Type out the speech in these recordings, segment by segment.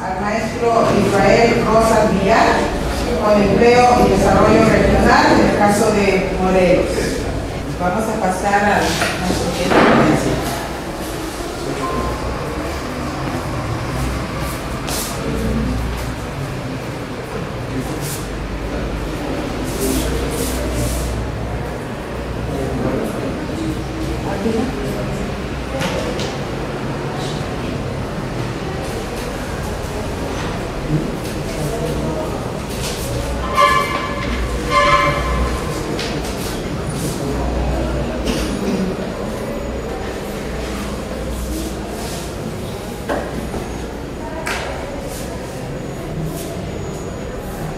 al maestro Israel Rosas Villar con empleo y desarrollo regional en el caso de Morelos. Vamos a pasar a nuestro siguiente.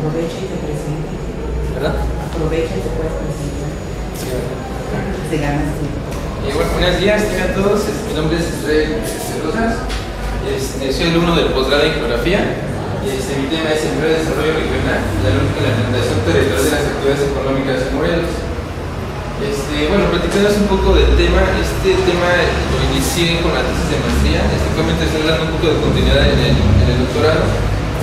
Aprovecha y te presenta. ¿Verdad? Aprovecha y te puedes presentar. Sí. Te ganas tiempo. Bueno, buenos días, tengan todos. Mi nombre es Israel Rosas. Soy alumno del posgrado en geografía. Mi tema es empleo de desarrollo regional, la lógica de la implementación territorial de las actividades económicas en Morelos. Bueno, platicándoles un poco del tema, este tema lo inicié con la tesis de maestría. Actualmente estoy dando un poco de continuidad en el doctorado.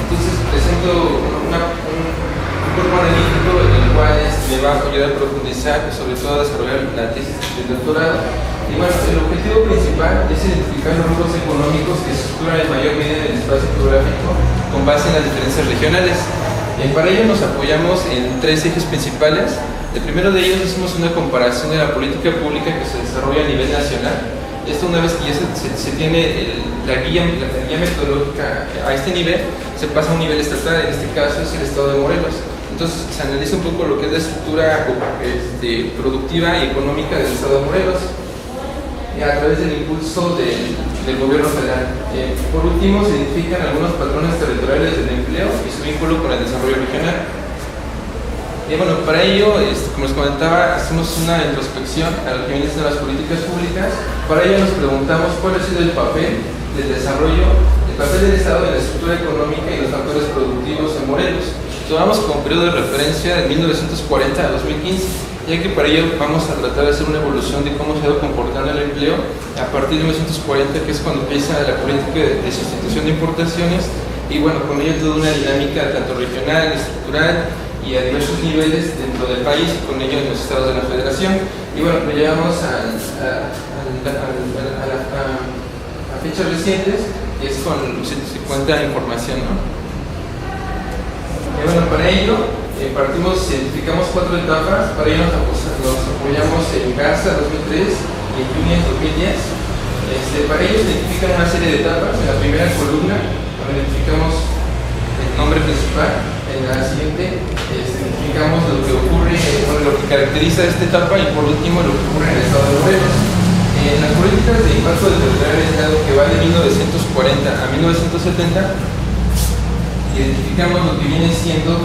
Entonces presento un cuerpo analítico en el cual me va a ayudar a profundizar y sobre todo a desarrollar la tesis del doctorado. Y bueno, el objetivo principal es identificar los grupos económicos que se estructuran en mayor medida en el espacio geográfico con base en las diferencias regionales. Para ello nos apoyamos en tres ejes principales. El primero de ellos hicimos una comparación de la política pública que se desarrolla a nivel nacional. Esto, una vez que ya se tiene la guía metodológica a este nivel, se pasa a un nivel estatal. En este caso es el estado de Morelos. Entonces se analiza un poco lo que es la estructura productiva y económica del estado de Morelos a través del impulso del gobierno federal. Por último, se identifican algunos patrones territoriales del empleo y su vínculo con el desarrollo regional. Bueno, para ello, como les comentaba, hacemos una introspección a lo que vienen siendo las políticas públicas. Para ello nos preguntamos cuál ha sido el papel del desarrollo, el papel del Estado en la estructura económica y los factores productivos en Morelos. Tomamos como periodo de referencia de 1940 a 2015, ya que para ello vamos a tratar de hacer una evolución de cómo se ha ido comportando el empleo a partir de 1940, que es cuando empieza la política de sustitución de importaciones, y bueno, con ello toda una dinámica tanto regional, estructural y a diversos niveles dentro del país, y con ello en los estados de la federación. Y bueno, lo llevamos a fechas recientes, y es con se cuenta información, ¿no? Y bueno, para ello identificamos 4 etapas. Para ello nos apoyamos en Garza 2003 y en Yunes 2010. Para ello se identifican una serie de etapas. En la primera columna identificamos el nombre principal. En la siguiente identificamos lo que ocurre, lo que caracteriza esta etapa, y por último lo que ocurre en el estado de Morelos. En las políticas de impacto territorial del Estado, que va de 1940 a 1970, identificamos lo que viene siendo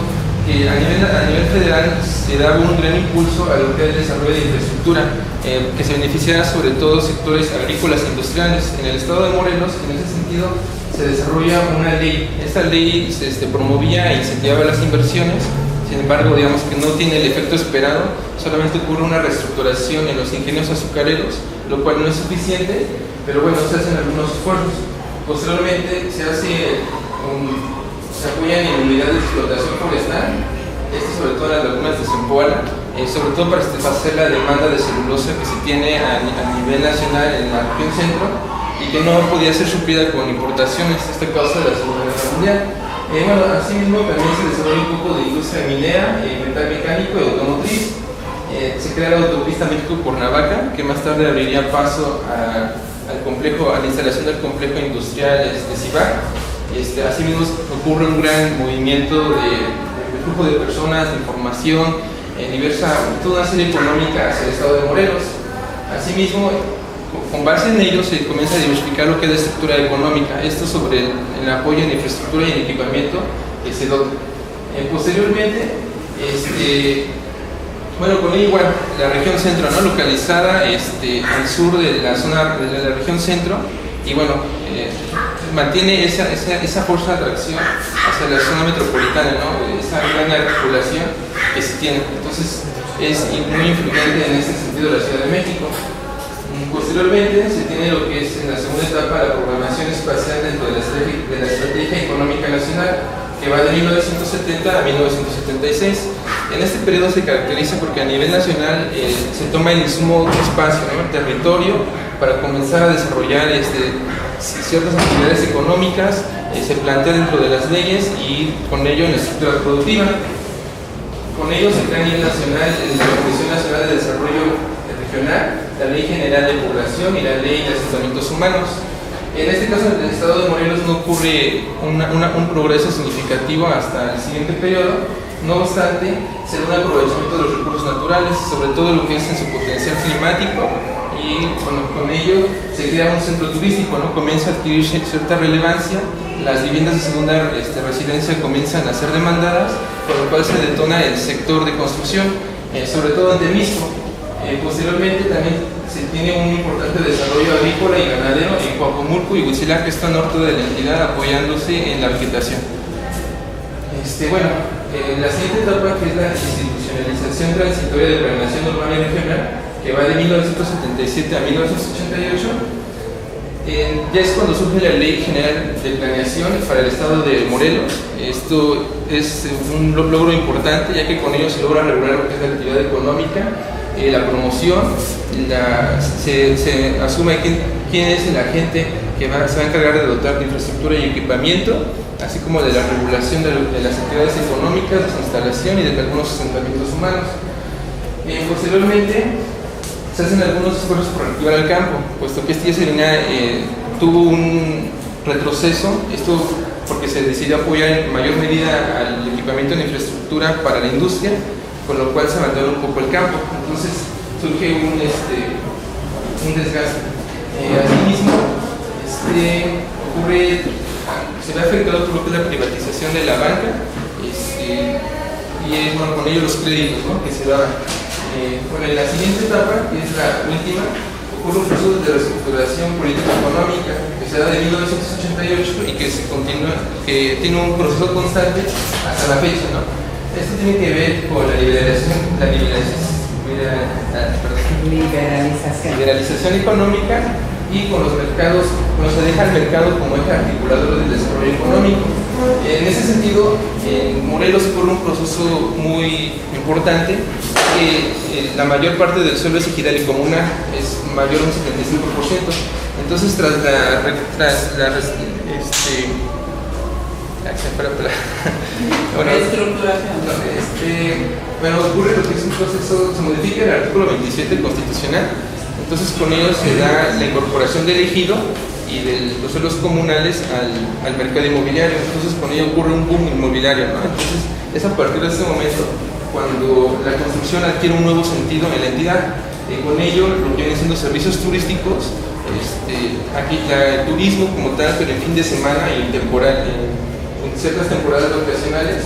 que a nivel federal se da un gran impulso a lo que es el desarrollo de infraestructura, que se beneficiará sobre todo sectores agrícolas e industriales. En el estado de Morelos, en ese sentido, se desarrolla una ley. Esta ley promovía e incentivaba las inversiones. Sin embargo, digamos que no tiene el efecto esperado, solamente ocurre una reestructuración en los ingenios azucareros, lo cual no es suficiente, pero bueno, se hacen algunos esfuerzos. Posteriormente se apoyan en unidades de explotación forestal, sobre todo en las lagunas de Zempoala, sobre todo para satisfacer la demanda de celulosa que se tiene a nivel nacional en la región centro y que no podía ser suplida con importaciones, esta causa de la Segunda Guerra Mundial. Bueno, asimismo también se desarrolla un poco de industria minera, metal mecánico y automotriz. Se crea la autopista México-Cuernavaca, que más tarde abriría paso a la instalación del complejo industrial Cibac. Asimismo ocurre un gran movimiento de flujo de personas, de información, toda una serie económica hacia el estado de Morelos. Asimismo, con base en ello se comienza a diversificar lo que es la estructura económica, esto sobre el apoyo en infraestructura y en equipamiento que se dota. Posteriormente, bueno, con ello igual, la región centro, ¿no? Localizada al sur de la zona de la región centro, y bueno, mantiene esa fuerza de atracción hacia la zona metropolitana, ¿no? Esa gran articulación que se tiene. Entonces es muy influyente en este sentido la Ciudad de México. Posteriormente se tiene lo que es en la segunda etapa la programación espacial dentro de la estrategia económica va de 1970 a 1976. En este periodo se caracteriza porque a nivel nacional se toma el insumo espacio, ¿no? El territorio, para comenzar a desarrollar ciertas actividades económicas, se plantea dentro de las leyes y con ello en la estructura productiva. Con ello se crea a nivel nacional la Comisión Nacional de Desarrollo Regional, la Ley General de Población y la Ley de Asentamientos Humanos. En este caso, en el estado de Morelos no ocurre un progreso significativo hasta el siguiente periodo. No obstante, se da un aprovechamiento de los recursos naturales, sobre todo lo que es en su potencial climático, y bueno, con ello se crea un centro turístico, ¿no? Comienza a adquirir cierta relevancia, las viviendas de segunda residencia comienzan a ser demandadas, por lo cual se detona el sector de construcción, sobre todo en Temisco. Posteriormente también se tiene un importante desarrollo agrícola y ganadero en Coacomulco y Huitzilac, que está al norte de la entidad, apoyándose en la vegetación. La siguiente etapa, que es la institucionalización transitoria de planeación urbana y regional, que va de 1977 a 1988, ya es cuando surge la Ley General de Planeación para el estado de Morelos. Esto es un logro importante, ya que con ello se logra regular lo que es la actividad económica, la promoción, se asume quién es el agente que se va a encargar de dotar de infraestructura y equipamiento, así como de la regulación de las actividades económicas, de su instalación y de algunos asentamientos humanos. Posteriormente se hacen algunos esfuerzos por activar al campo, puesto que ya tuvo un retroceso, esto porque se decidió apoyar en mayor medida al equipamiento de infraestructura para la industria, con lo cual se abandonó un poco el campo. Entonces surge un desgaste. Asimismo, se ve afectado por lo que es la privatización de la banca, y con ello los créditos, ¿no?, que se daban. En la siguiente etapa, que es la última, ocurre un proceso de reestructuración político-económica que se da de 1988 y que tiene un proceso constante hasta la fecha, ¿no? Esto tiene que ver con la liberalización económica y con los mercados, cuando se deja el mercado como eje articulador del desarrollo económico. En ese sentido, en Morelos ocurre un proceso muy importante, que la mayor parte del suelo es ejidal y comuna, es mayor un 75%. Entonces, tras ocurre lo que es un proceso, se modifica el artículo 27 constitucional. Entonces, con ello se da la incorporación del ejido y de los suelos comunales al mercado inmobiliario. Entonces, con ello ocurre un boom inmobiliario, ¿no? Entonces, es a partir de este momento cuando la construcción adquiere un nuevo sentido en la entidad. Con ello, lo que vienen siendo servicios turísticos, aquí el turismo como tal, pero en fin de semana y en ciertas temporadas vacacionales.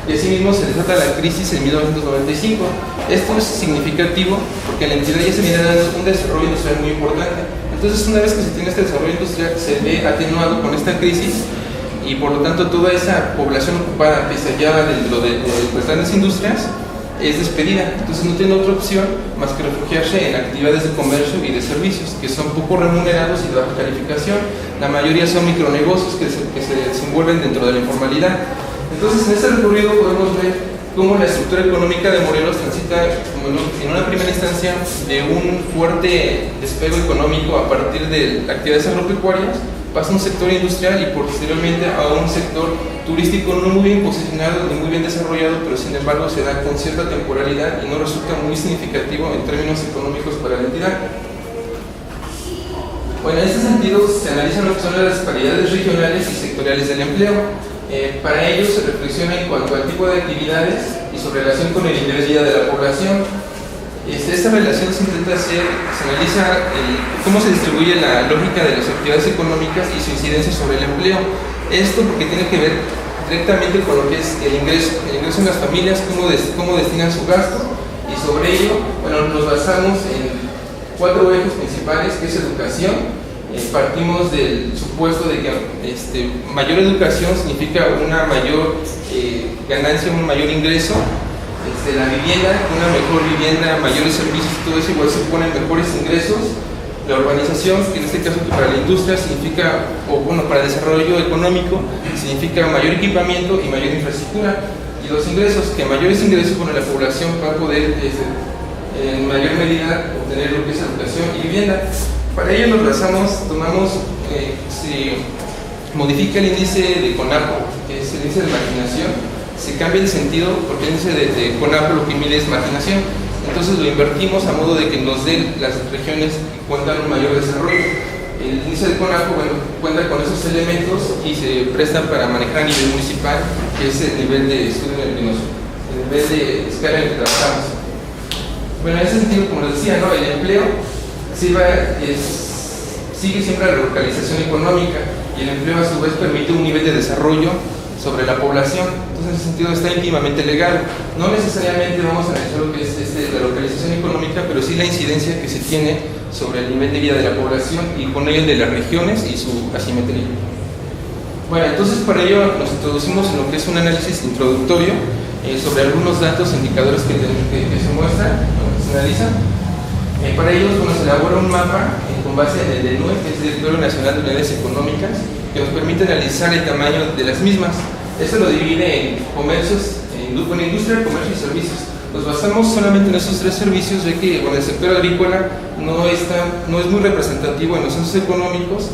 Y asimismo se desata la crisis en 1995. Esto es significativo porque la entidad ya se viene dando un desarrollo industrial muy importante. Entonces, una vez que se tiene este desarrollo industrial, se ve atenuado con esta crisis, y por lo tanto toda esa población ocupada que se hallaba dentro de las grandes industrias es despedida. Entonces no tiene otra opción más que refugiarse en actividades de comercio y de servicios, que son poco remunerados y de baja calificación. La mayoría son micronegocios que se desenvuelven dentro de la informalidad. Entonces, en este recorrido podemos ver cómo la estructura económica de Morelos transita, en una primera instancia, de un fuerte despego económico a partir de actividades agropecuarias, pasa a un sector industrial y posteriormente a un sector turístico no muy bien posicionado ni muy bien desarrollado, pero sin embargo se da con cierta temporalidad y no resulta muy significativo en términos económicos para la entidad. Bueno, en este sentido se analizan lo que son las disparidades regionales y sectoriales del empleo. Para ello se reflexiona en cuanto al tipo de actividades y su relación con el ingreso de la población. Esta relación se intenta hacer, se analiza cómo se distribuye la lógica de las actividades económicas y su incidencia sobre el empleo. Esto porque tiene que ver directamente con lo que es el ingreso en las familias, cómo destinan su gasto, y sobre ello, bueno, nos basamos en 4 ejes principales, que es educación. Partimos del supuesto de que mayor educación significa una mayor ganancia, un mayor ingreso. La vivienda, una mejor vivienda, mayores servicios, todo eso igual suponen mejores ingresos. La urbanización, que en este caso para la industria significa, o bueno, para el desarrollo económico, significa mayor equipamiento y mayor infraestructura. Y los ingresos, que mayores ingresos, bueno, la población va a poder en mayor medida obtener lo que es educación y vivienda. Para ello nos basamos, se modifica el índice de CONAPO, que es el índice de marginación, se cambia el sentido porque el índice de CONAPO lo que mide es marginación. Entonces lo invertimos a modo de que nos den las regiones que cuentan un mayor desarrollo. El índice de CONAPO, bueno, cuenta con esos elementos y se prestan para manejar a nivel municipal, que es el nivel de estudio nervioso, el nivel de escala en el que trabajamos. Bueno, en ese sentido, como les decía, ¿no? El empleo sigue siempre la localización económica y el empleo a su vez permite un nivel de desarrollo sobre la población. Entonces, en ese sentido está íntimamente ligado. No necesariamente vamos a analizar lo que es la localización económica, pero sí la incidencia que se tiene sobre el nivel de vida de la población y con ello el de las regiones y su asimetría. Bueno, entonces para ello nos introducimos en lo que es un análisis introductorio sobre algunos datos, indicadores que se muestran, que se analizan. Para ellos, bueno, se elabora un mapa con base en el DNUE, que es el Directorio Nacional de Unidades Económicas, que nos permite analizar el tamaño de las mismas. Esto lo divide en comercios, en industria, comercio y servicios. Nos basamos solamente en esos tres servicios, ya que bueno, el sector agrícola no es muy representativo en los censos económicos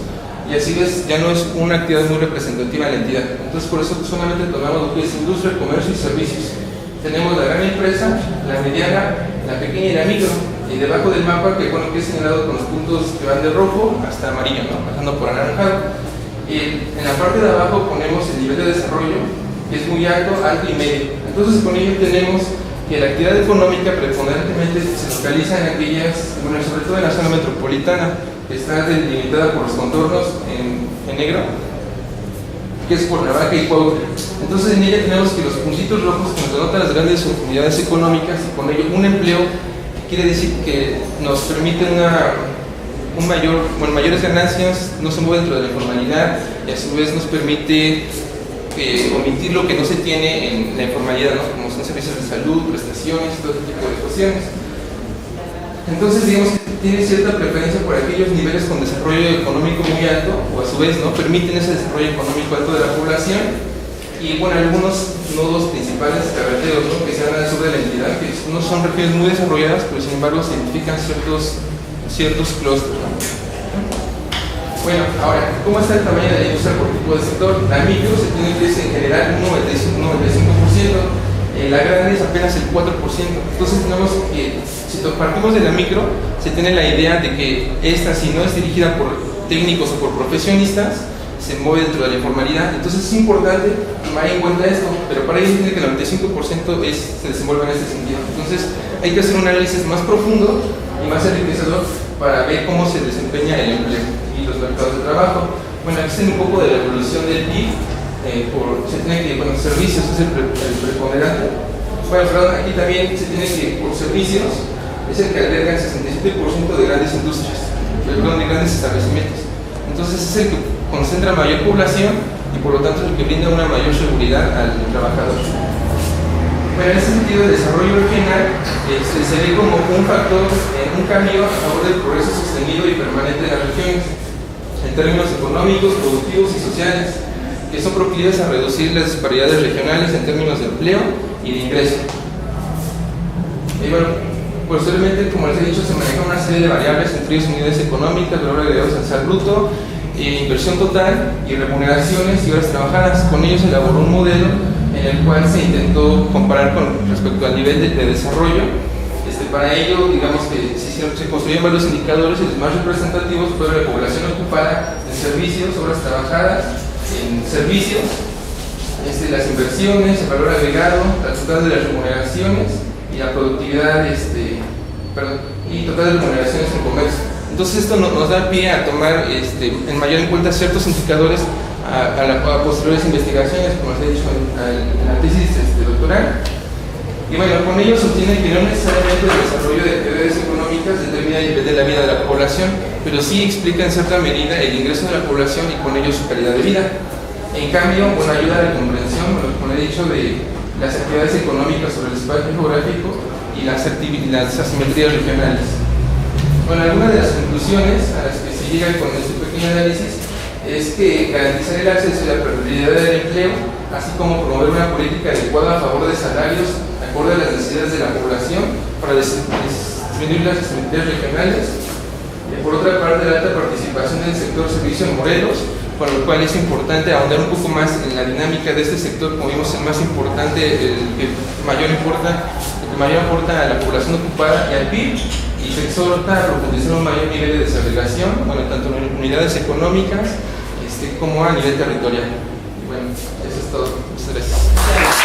y así ya no es una actividad muy representativa en la entidad. Entonces, por eso solamente tomamos lo que es industria, comercio y servicios. Tenemos la gran empresa, la mediana, la pequeña y la micro. Y debajo del mapa, que bueno, que es señalado con los puntos que van de rojo hasta amarillo, ¿no? Pasando por anaranjado. Y en la parte de abajo ponemos el nivel de desarrollo, que es muy alto, alto y medio. Entonces, con ello tenemos que la actividad económica preponderantemente se localiza en aquellas, bueno, sobre todo en la zona metropolitana, que está delimitada por los contornos en negro, que es por Navaja y Cuautla. Entonces, en ella tenemos que los puntitos rojos que nos denotan las grandes unidades económicas y con ello un empleo. Quiere decir que nos permite mayores ganancias, no se mueve dentro de la informalidad y a su vez nos permite omitir lo que no se tiene en la informalidad, ¿no? Como son servicios de salud, prestaciones, todo ese tipo de cuestiones. Entonces, digamos que tiene cierta preferencia por aquellos niveles con desarrollo económico muy alto, o a su vez no permiten ese desarrollo económico alto de la población. Y bueno, algunos nodos principales carreteros, ¿no? Que se dan al sur de la entidad, que no son regiones muy desarrolladas, pero sin embargo se identifican ciertos clústeres, ¿no? Bueno, ahora, ¿cómo está el tamaño de la industria por tipo de sector? La micro se tiene que en general un 95%, la grande es apenas el 4%. Entonces tenemos que, si partimos de la micro, se tiene la idea de que esta, si no es dirigida por técnicos o por profesionistas, se mueve dentro de la informalidad. Entonces es importante tomar en cuenta esto, pero para ello tiene que el 95% se desenvuelve en este sentido. Entonces hay que hacer un análisis más profundo y más enriquecedor para ver cómo se desempeña el empleo y los mercados de trabajo. Bueno, aquí está un poco de la evolución del PIB, se tiene que, bueno, servicios es el preponderante. Bueno, perdón, aquí también se tiene que, por servicios, es el que alberga el 67% de grandes industrias, de grandes establecimientos. Entonces es el que concentra mayor población y por lo tanto es el que brinda una mayor seguridad al trabajador. Bueno, en ese sentido, el desarrollo regional se ve como un factor, un cambio a favor del progreso sostenido y permanente de las regiones, en términos económicos, productivos y sociales, que son proclives a reducir las disparidades regionales en términos de empleo y de ingreso. Y bueno, posteriormente, como les he dicho, se maneja una serie de variables, entre ellas unidades económicas, valor agregado al bruto, inversión total y remuneraciones y horas trabajadas. Con ellos se elaboró un modelo en el cual se intentó comparar con respecto al nivel de desarrollo. Para ello, digamos que se construyeron varios indicadores y los más representativos fueron la población ocupada en servicios, horas trabajadas en servicios, las inversiones, el valor agregado, la total de las remuneraciones y la productividad y total de remuneraciones en comercio. Entonces esto nos da pie a tomar en mayor en cuenta ciertos indicadores a posteriores investigaciones, como les he dicho en la tesis doctoral. Y bueno, con ello sostiene que no necesariamente el desarrollo de actividades económicas determina el nivel de la vida de la población, pero sí explica en cierta medida el ingreso de la población y con ello su calidad de vida. En cambio, ayuda a la comprensión, como he dicho, de las actividades económicas sobre el espacio geográfico y las asimetrías regionales. Bueno, algunas de las conclusiones a las que se llega con este pequeño análisis es que garantizar el acceso y la perpetuidad del empleo, así como promover una política adecuada a favor de salarios acorde a las necesidades de la población para disminuir las desigualdades regionales. Por otra parte, la alta participación del sector servicio en Morelos, con lo cual es importante ahondar un poco más en la dinámica de este sector, como vimos, el más importante, el que mayor aporta a la población ocupada y al PIB, y se exhorta a profundizar un mayor nivel de desagregación, bueno, tanto en unidades económicas como a nivel territorial. Y bueno, eso es todo. Muchas gracias.